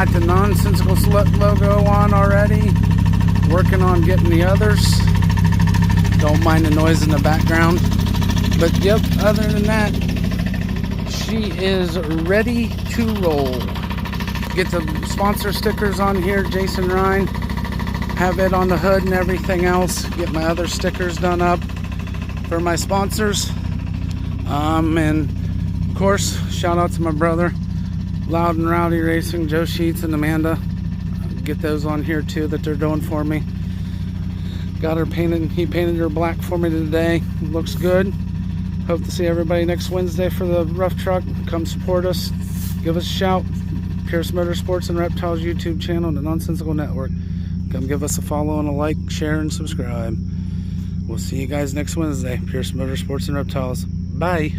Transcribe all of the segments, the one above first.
got the Nonsensical Slut logo on already. Working on getting the others. Don't mind the noise in the background. But yep, other than that, she is ready to roll. Get the sponsor stickers on here, Jason Ryan. Have it on the hood and everything else. Get my other stickers done up for my sponsors. And of course, shout out to my brother, Loud and Rowdy Racing, Joe Sheets and Amanda. Get those on here too that they're doing for me. Got her painted. He painted her black for me today. Looks good. Hope to see everybody next Wednesday for the rough truck. Come support us. Give us a shout. Pierce Motorsports and Reptiles YouTube channel, the Nonsensical Network. Come give us a follow and a like, share, and subscribe. We'll see you guys next Wednesday. Pierce Motorsports and Reptiles. Bye.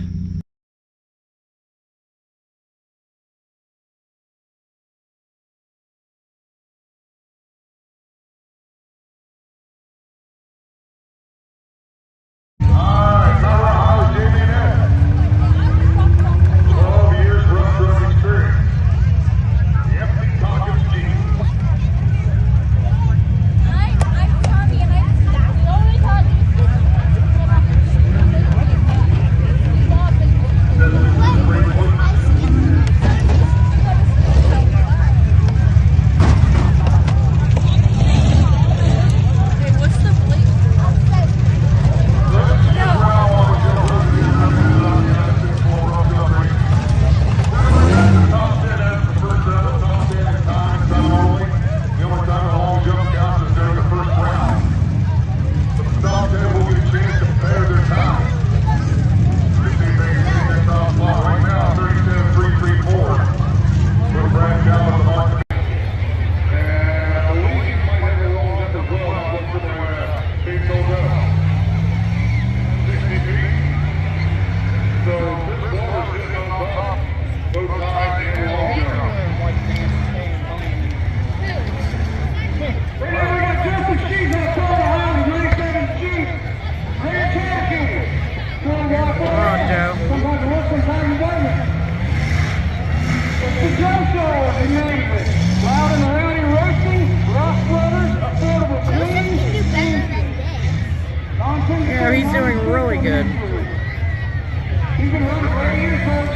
Yeah, he's doing really good. When he flips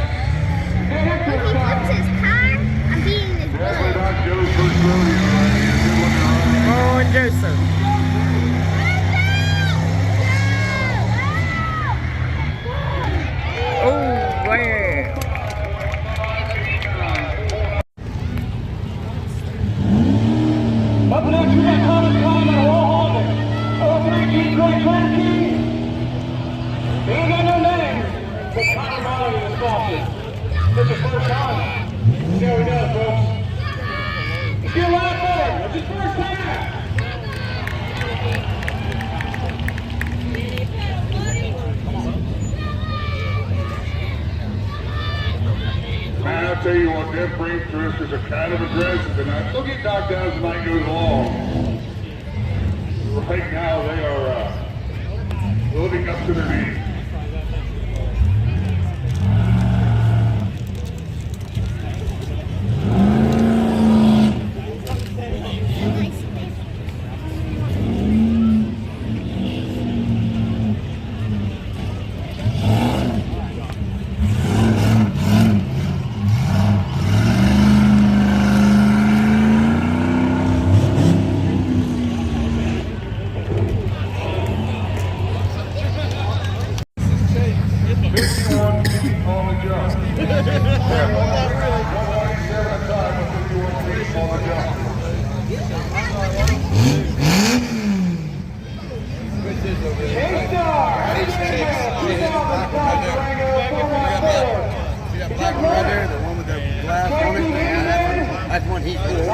his car, I'm beating his butt. Oh, and Joseph. Oh, wow. Up next, we got Thomas Klein and Will Holden. 032 Great Cherokee. He ain't got no name, but Connor Molly is sponsor. This is first time. See how he does, folks. Let's get a lot better. It's his first time. Man, I'll tell you what, them brake twisters are kind of aggressive, and they'll get knocked down as the night goes along. Right now, they are loading up to their knees. That's what he's doing.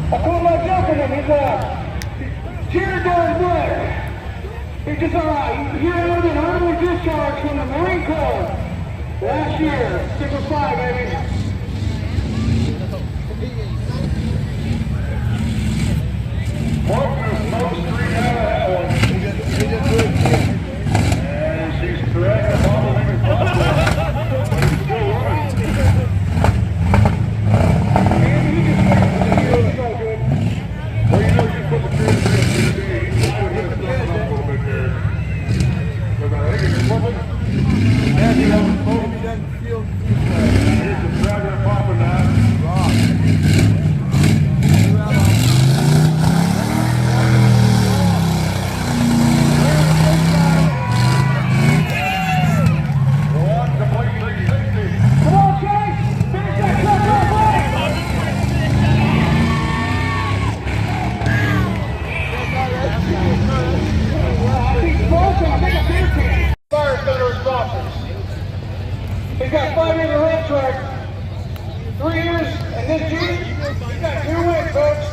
I call my gentleman, he's cheer down there. He's just he earned an honorable discharge from the Marine Corps last year, 605, baby. Welcome to Smoke Street And she's correct. The bottleneck is possible. But it's still running. Well, you know, you put the trigger in today. You might have hit something up a little bit there. Because I think it's flipping. Yeah, he doesn't feel too bad. Here's the driver popping now. He's got 5 years of red track, 3 years, and this Jeep, he's got 2 wins, folks.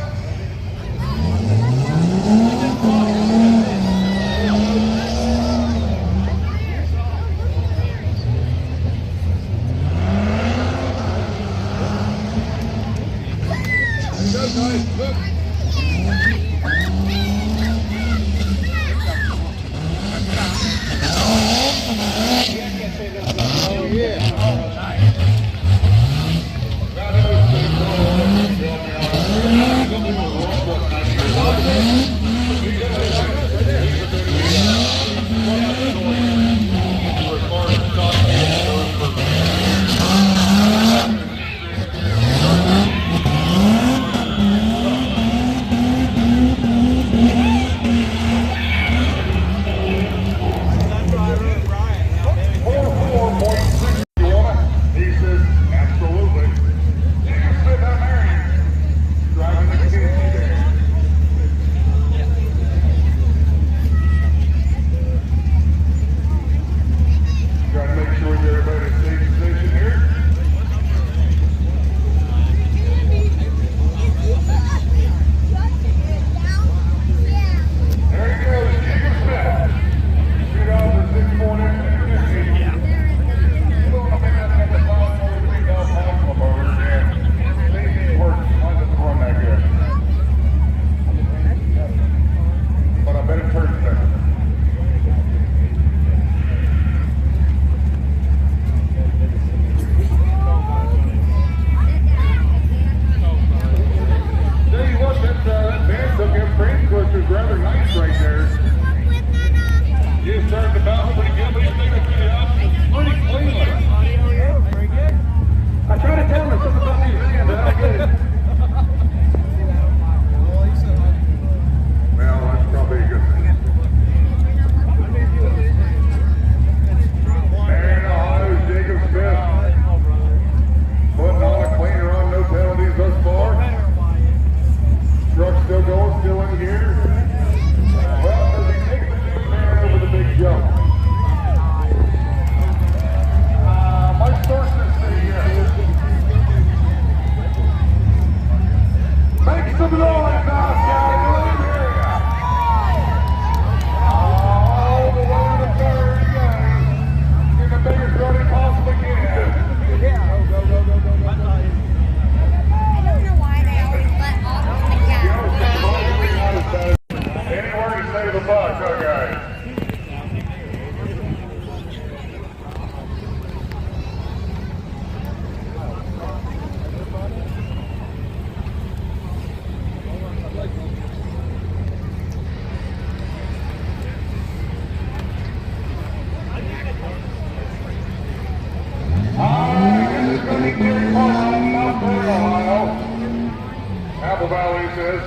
Apple Valley says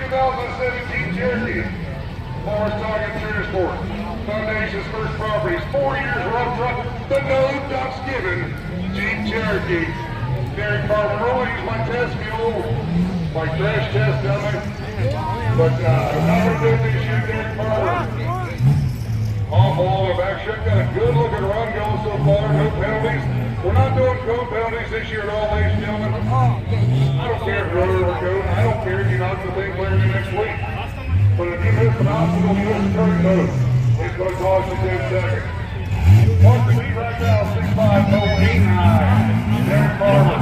2017 Cherokee. Morris Target Shooter Sport. Foundation's first properties. 4 years rough truck. The no Knox given. Jeep Cherokee. Derek Farmer. I'll use my test fuel. My crash test dummy. But I'm not going to do this year, Derek Farmer. Awful on the back shift. Got a good looking run going so far. No penalties. We're not doing code penalties this year at all, ladies and gentlemen. I don't care if you're over code. I don't care if you knock the thing clear next week. But if you miss an obstacle, you miss a turn code. It's going to cost you 10 seconds. Watch the lead right now, 6'5", 089. Derek Farmer.